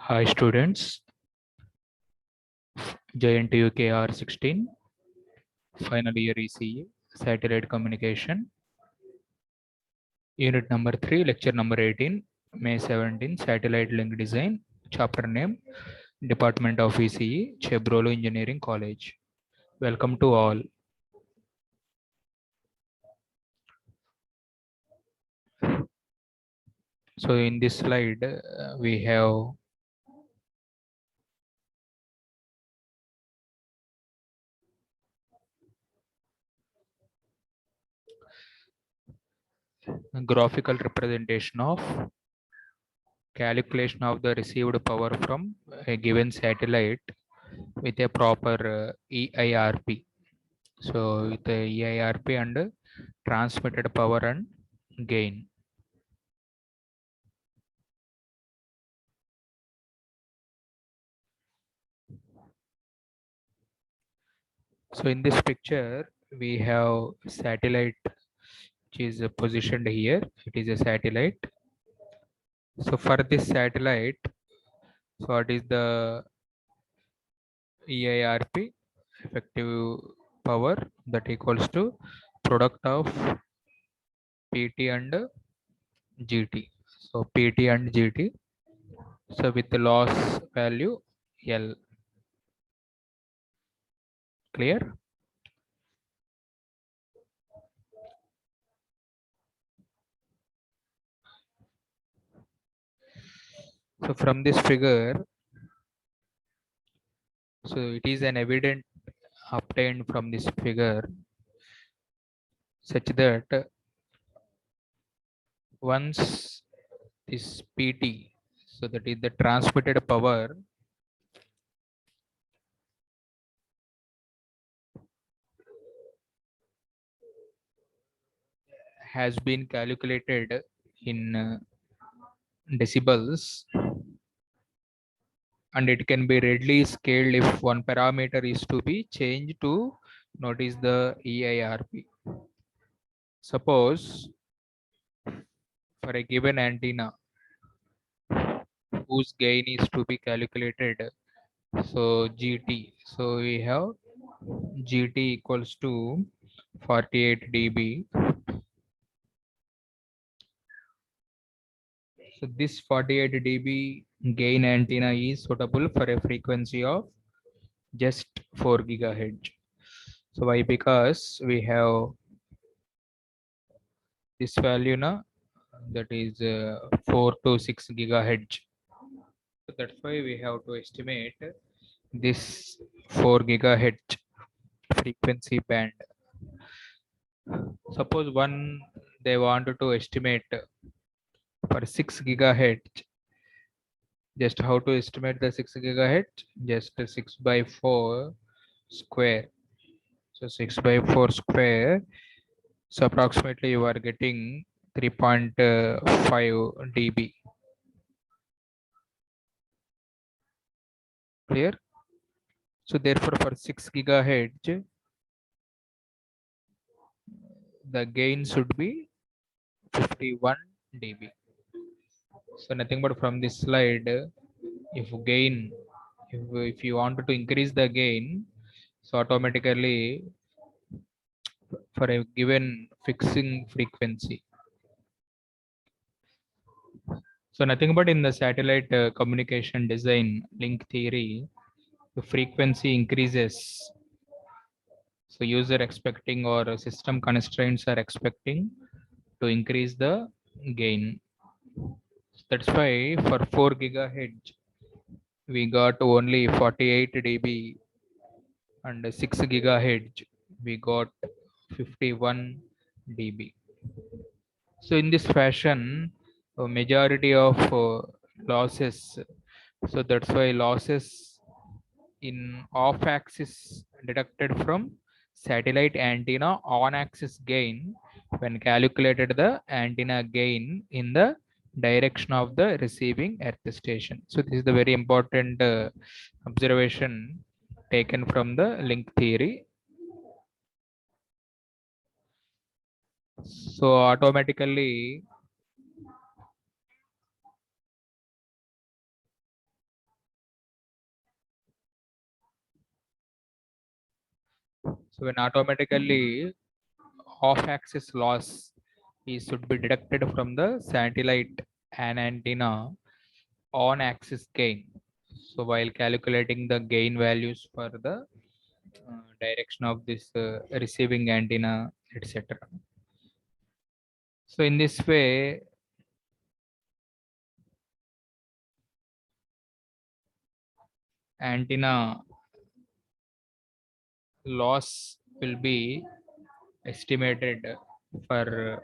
Hi students, JNTU KR16, final year ECE, Satellite Communication, Unit number 3, Lecture number 18, May 17, Satellite Link Design, Chapter name, Department of ECE, Chebrolo Engineering College. Welcome to all. So in this slide, we have a graphical representation of calculation of the received power from a given satellite with a proper EIRP. So with the EIRP and transmitted power and gain. So in this picture, we have satellite which is positioned here. It is a satellite. So for this satellite, so what is the EIRP effective power that equals to product of PT and GT. So PT and GT. So with the loss value L. Clear? So from this figure, so it is an evident obtained from this figure such that once this PT, so that is the transmitted power, has been calculated in decibels, and it can be readily scaled if one parameter is to be changed to notice the EIRP. Suppose for a given antenna whose gain is to be calculated, so GT, so we have GT equals to 48 dB. So this 48 dB gain antenna is suitable for a frequency of just 4 gigahertz. So why? Because we have this value now, that is 4 to 6 gigahertz. So that's why we have to estimate this 4 gigahertz frequency band. Suppose one they wanted to estimate for 6 gigahertz. Just how to estimate the 6 gigahertz? Just 6 by 4 square. So 6 by 4 square. So approximately you are getting 3.5 dB. Clear? So therefore for 6 gigahertz, the gain should be 51 dB. So nothing but from this slide, if gain, if you wanted to increase the gain, so automatically for a given fixing frequency. So nothing but in the satellite communication design link theory, the frequency increases. So user expecting or system constraints are expecting to increase the gain. That's why for 4 gigahertz, we got only 48 dB, and 6 gigahertz, we got 51 dB. So in this fashion, a majority of losses, so that's why losses in off axis deducted from satellite antenna on axis gain when calculated the antenna gain in the direction of the receiving earth station. So this is the very important observation taken from the link theory. So automatically So when automatically off-axis loss should be deducted from the satellite and antenna on-axis gain. So while calculating the gain values for the direction of this receiving antenna, etc. So in this way, antenna loss will be estimated for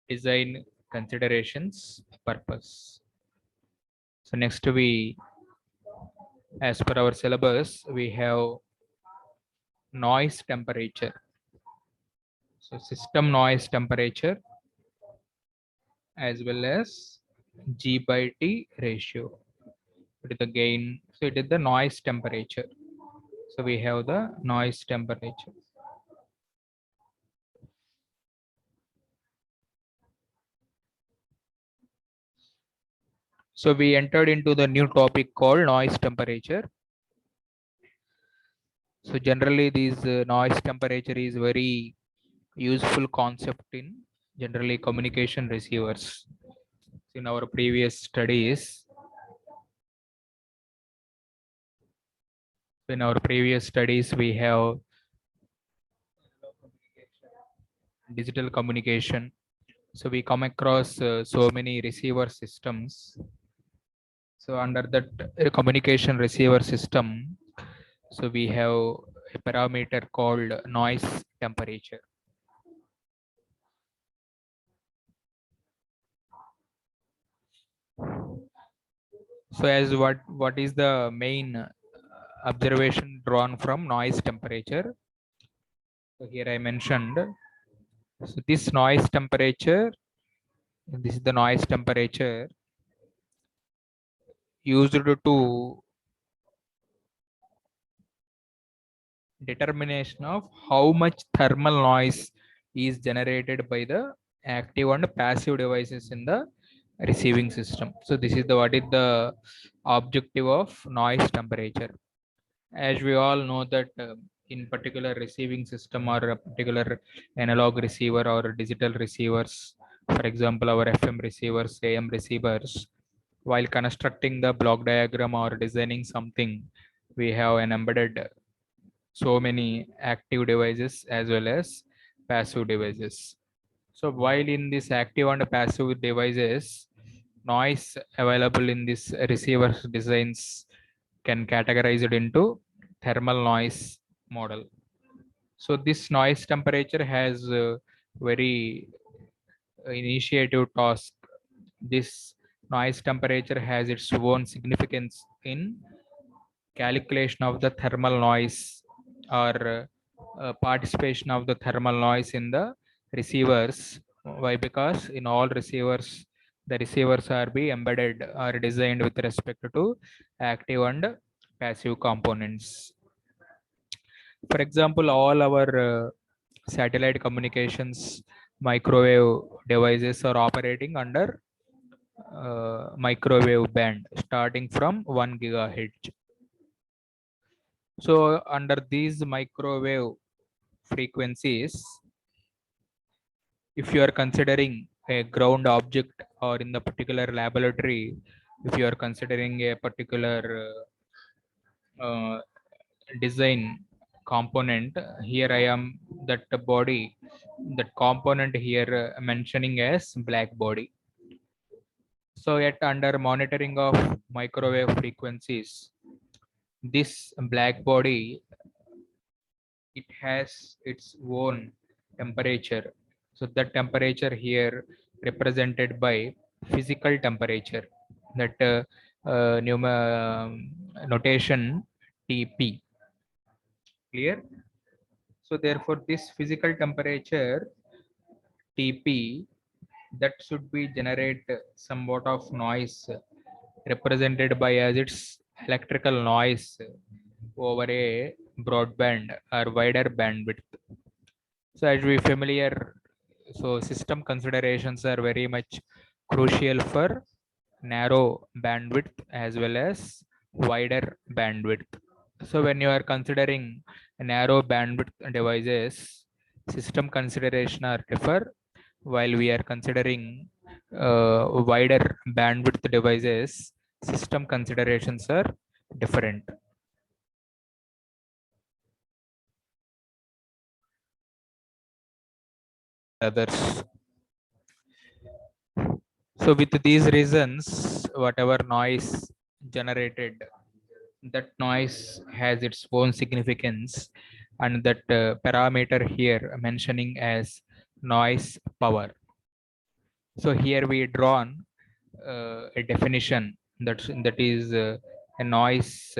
design considerations purpose. So next as per our syllabus, we have noise temperature. So system noise temperature as well as G by T ratio. It is the gain. So it is the noise temperature. So we have the noise temperature. So we entered into the new topic called noise temperature. So generally this noise temperature is very useful concept in generally communication receivers. In our previous studies, we have digital communication. So we come across so many receiver systems. So under that communication receiver system, so we have a parameter called noise temperature. So as what is the main observation drawn from noise temperature? So here I mentioned, so this noise temperature, this is the noise temperature used to determination of how much thermal noise is generated by the active and passive devices in the receiving system. So this is the what is the objective of noise temperature. As we all know that in particular receiving system or a particular analog receiver or digital receivers, for example our FM receivers, AM receivers, while constructing the block diagram or designing something, we have an embedded so many active devices as well as passive devices. So while in this active and passive devices, noise available in this receiver designs can categorize it into thermal noise model. So this noise temperature has a very initiative task. This noise temperature has its own significance in calculation of the thermal noise or participation of the thermal noise in the receivers. Why? Because in all receivers, the receivers are be embedded or designed with respect to active and passive components. For example, all our satellite communications microwave devices are operating under microwave band starting from 1 gigahertz. So under these microwave frequencies, if you are considering a ground object or in the particular laboratory, if you are considering a particular design component, here I am that body, that component here mentioning as black body. So yet under monitoring of microwave frequencies, this black body, it has its own temperature. So that temperature here represented by physical temperature, that notation TP. Clear? So therefore this physical temperature TP, that should be generate somewhat of noise represented by as its electrical noise over a broadband or wider bandwidth. So as we familiar, so system considerations are very much crucial for narrow bandwidth as well as wider bandwidth. So when you are considering narrow bandwidth devices, system consideration are differ, while we are considering wider bandwidth devices, system considerations are different. Others. So with these reasons, whatever noise generated, that noise has its own significance, and that parameter here mentioning as noise power. So here we drawn a definition that is a noise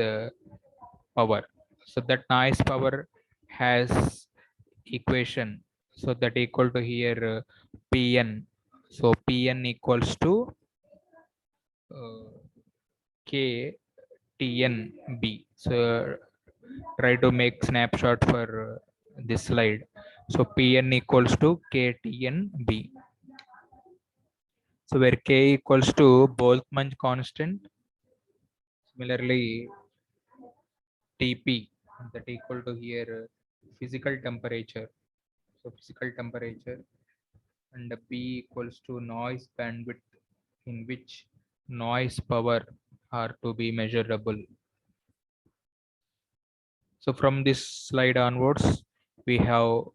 power. So that noise power has equation. So that equal to here Pn. So Pn equals to K TNB. So try to make snapshot for this slide. So Pn equals to KTNB. So where K equals to Boltzmann constant. Similarly, TP that equal to here physical temperature. So physical temperature, and B equals to noise bandwidth in which noise power are to be measurable. So from this slide onwards, we have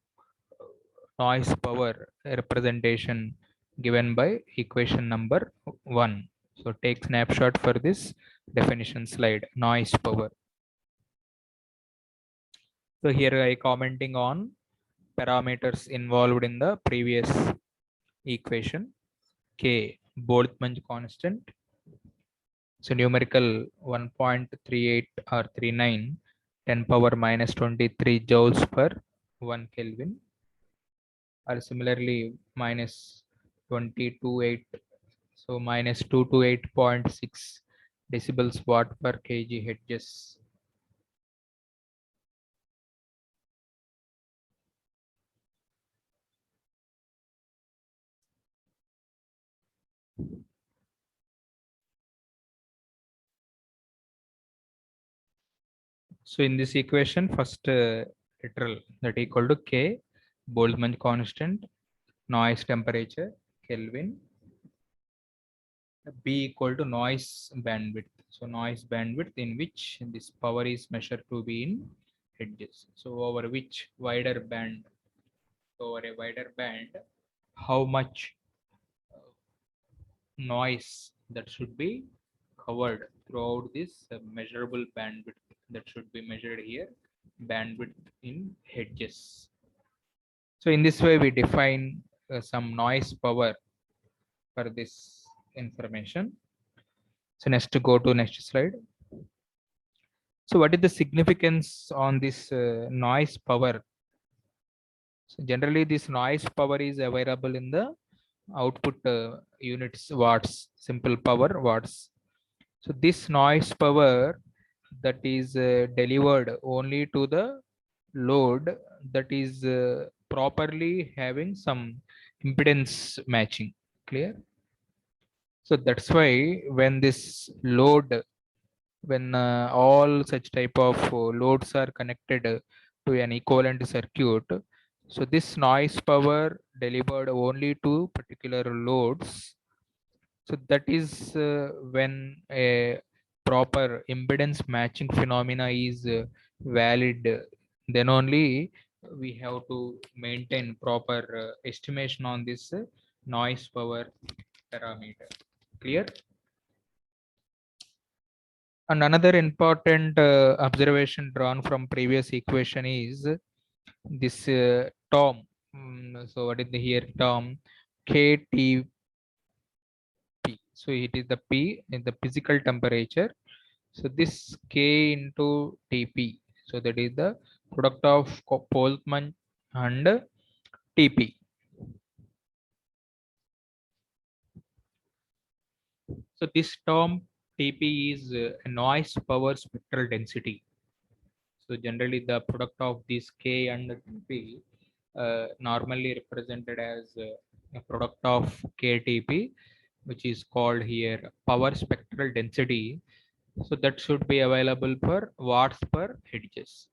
noise power representation given by equation number 1. So take snapshot for this definition slide, noise power. So here I commenting on parameters involved in the previous equation. K, Boltzmann constant. So numerical 1.38 or 39, 10 power minus 23 joules per 1 Kelvin. Or similarly minus 228, so minus 228.6 decibels watt per kg hertz. So in this equation, first literal that equal to K, Boltzmann constant, noise temperature, Kelvin, B equal to noise bandwidth. So noise bandwidth in which this power is measured to be in hertz. So over which wider band, over a wider band, how much noise that should be covered throughout this measurable bandwidth that should be measured here, bandwidth in hertz. So in this way, we define some noise power for this information. So next to go to next slide. So what is the significance on this noise power? So generally this noise power is available in the output units watts, simple power watts. So this noise power that is delivered only to the load that is properly having some impedance matching. Clear? So that's why when this load, when all such type of loads are connected to an equivalent circuit, so this noise power delivered only to particular loads. So that is when a proper impedance matching phenomena is valid, then only we have to maintain proper estimation on this noise power parameter. Clear? And another important observation drawn from previous equation is this term. So what is the here term? KT. So it is the P in the physical temperature. So this K into TP. So that is the product of Boltzmann and TP. So this term TP is a noise power spectral density. So generally the product of this K and TP normally represented as a product of KTP, which is called here power spectral density. So that should be available for watts per hertz.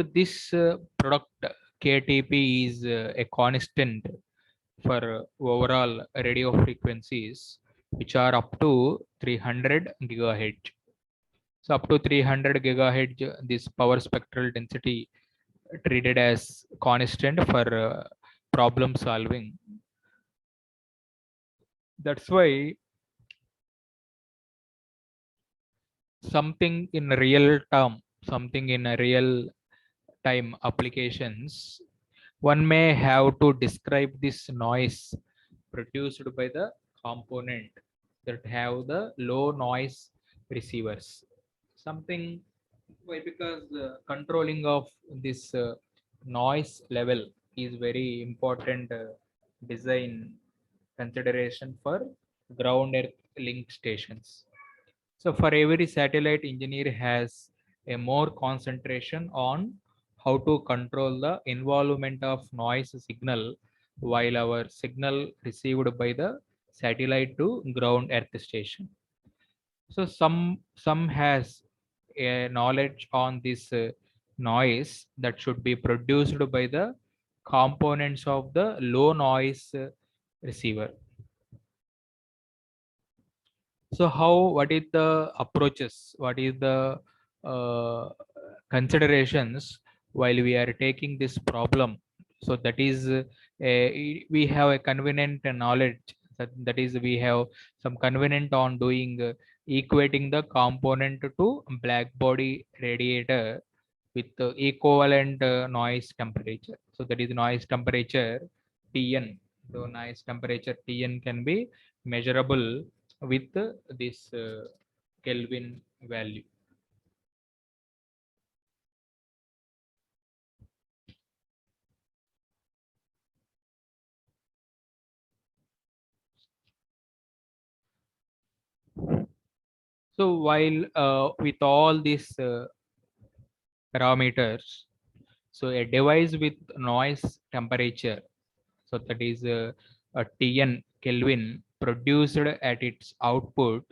So this product KTP is a constant for overall radio frequencies, which are up to 300 gigahertz. So up to 300 gigahertz, this power spectral density treated as constant for problem solving. That's why something in real term, something in a real time applications, one may have to describe this noise produced by the component that have the low noise receivers. Something why, because controlling of this noise level is very important design consideration for ground earth link stations. So for every satellite, engineer has a more concentration on how to control the involvement of noise signal while our signal received by the satellite to ground earth station. So some has a knowledge on this noise that should be produced by the components of the low noise receiver. So how, what is the approaches, what is the uh, considerations while we are taking this problem? So that is we have a convenient knowledge, that is we have some convenient on doing equating the component to black body radiator with the equivalent noise temperature. So that is noise temperature Tn. So noise temperature Tn can be measurable with this Kelvin value. So while with all these parameters, so a device with noise temperature, so that is a Tn Kelvin produced at its output,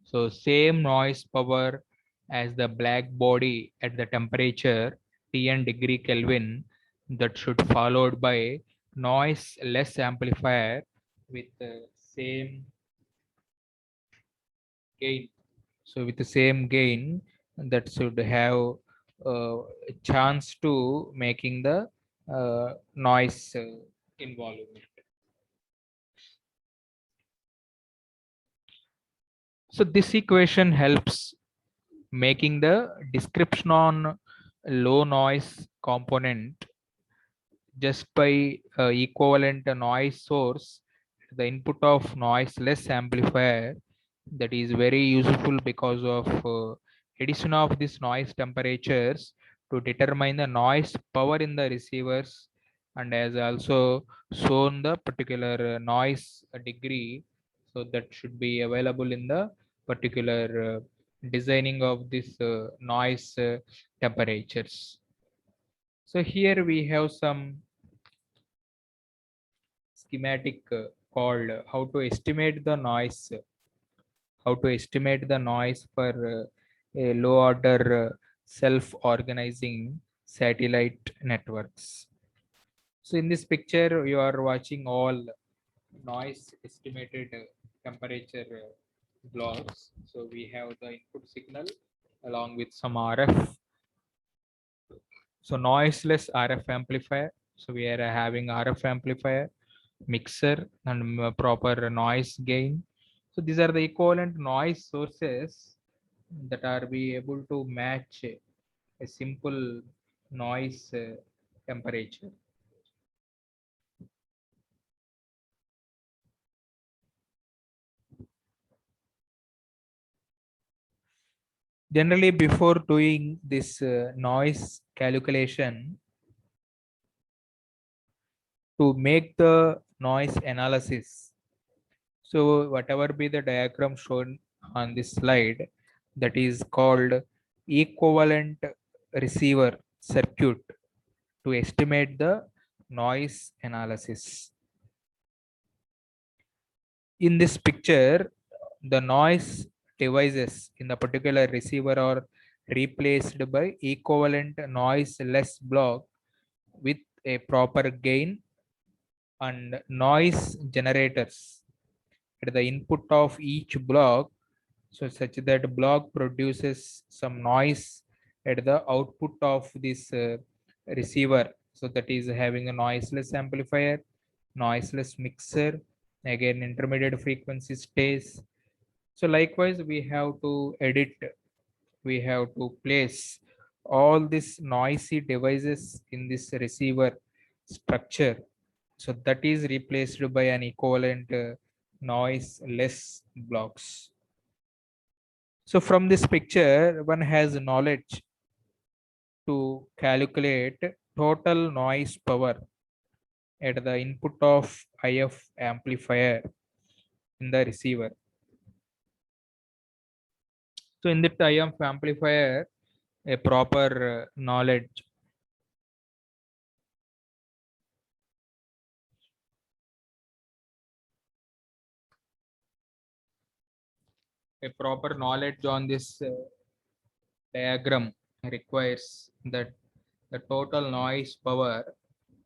so same noise power as the black body at the temperature Tn degree Kelvin, that should followed by noise less amplifier with the same gain. So with the same gain, that should have a chance to making the noise involvement. So this equation helps making the description on low noise component just by equivalent noise source, the input of noise less amplifier, that is very useful because of addition of these noise temperatures to determine the noise power in the receivers, and as also shown the particular noise degree, so that should be available in the particular designing of this noise temperatures. So here we have some schematic called how to estimate the noise, how to estimate the noise for a low order self-organizing satellite networks. So in this picture, you are watching all noise estimated temperature blocks. So we have the input signal along with some RF. So noiseless RF amplifier. So we are having RF amplifier, mixer, and proper noise gain. So these are the equivalent noise sources that are be able to match a simple noise temperature. Generally, before doing this noise calculation, to make the noise analysis, so whatever be the diagram shown on this slide, that is called equivalent receiver circuit to estimate the noise analysis. In this picture, the noise devices in the particular receiver are replaced by equivalent noise less block with a proper gain and noise generators at the input of each block, so such that block produces some noise at the output of this receiver, so that is having a noiseless amplifier, noiseless mixer, again intermediate frequency stays. So likewise we have to edit, we have to place all these noisy devices in this receiver structure, so that is replaced by an equivalent noise less blocks. So from this picture one has knowledge to calculate total noise power at the input of IF amplifier in the receiver. So in that IF amplifier, a proper knowledge, a proper knowledge on this diagram requires that the total noise power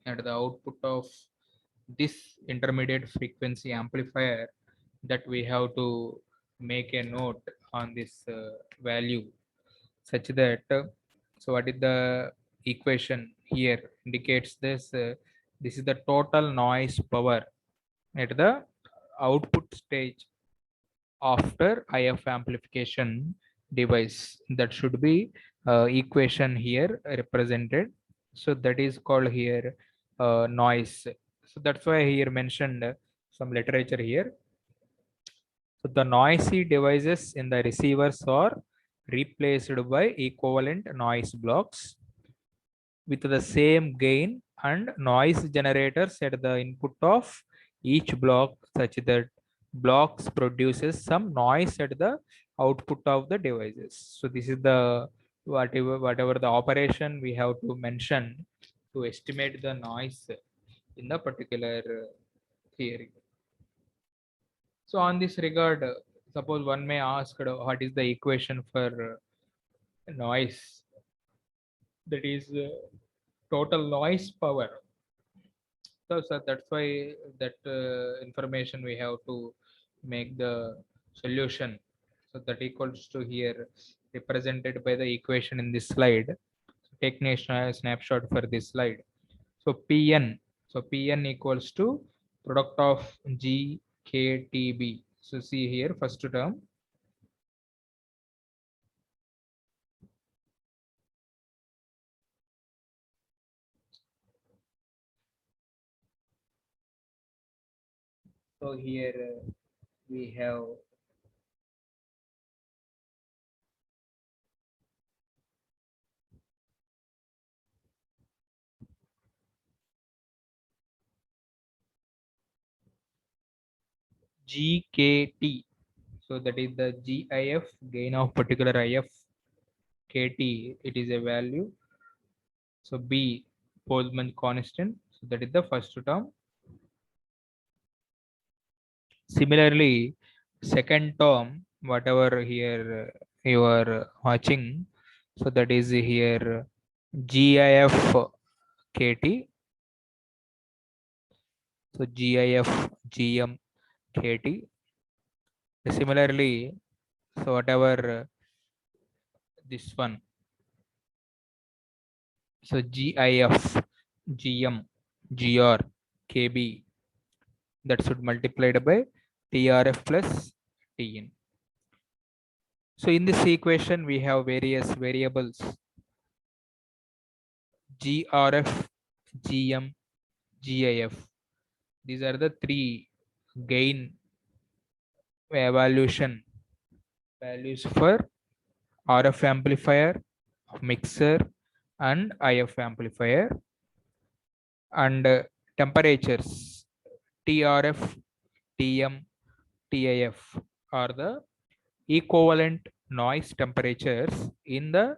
at the output of this intermediate frequency amplifier, that we have to make a note on this value, such that so what is the equation here indicates this, this is the total noise power at the output stage after IF amplification device. That should be equation here represented. So that is called here noise. So that's why here mentioned some literature here. So the noisy devices in the receivers are replaced by equivalent noise blocks with the same gain and noise generators at the input of each block, such that blocks produces some noise at the output of the devices. So this is the whatever the operation we have to mention to estimate the noise in the particular theory. So on this regard, suppose one may ask what is the equation for noise, that is total noise power. So that's why that information we have to make the solution. So that equals to here represented by the equation in this slide. So take a snapshot for this slide. So Pn, so Pn equals to product of GKTB. So see here first term. So here we have GKT. So that is the GIF, gain of particular IF, KT, it is a value. So B, Boltzmann constant. So that is the first term. Similarly, second term, whatever here you are watching, so that is here GIF KT. So GIF GM KT. Similarly, so whatever this one, so GIF GM GR KB, that should multiplied by TRF plus TN. So in this equation, we have various variables GRF, GM, GIF. These are the three gain evaluation values for RF amplifier, mixer, and IF amplifier. And temperatures TRF, TM, TIF are the equivalent noise temperatures in the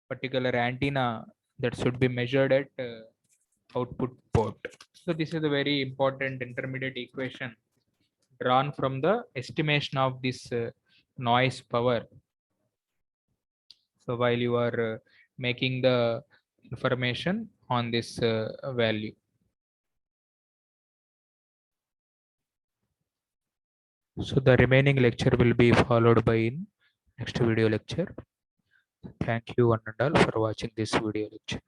particular antenna that should be measured at output port. So this is a very important intermediate equation drawn from the estimation of this noise power So while you are making the information on this value. So the remaining lecture will be followed by in next video lecture. Thank you one and all for watching this video lecture.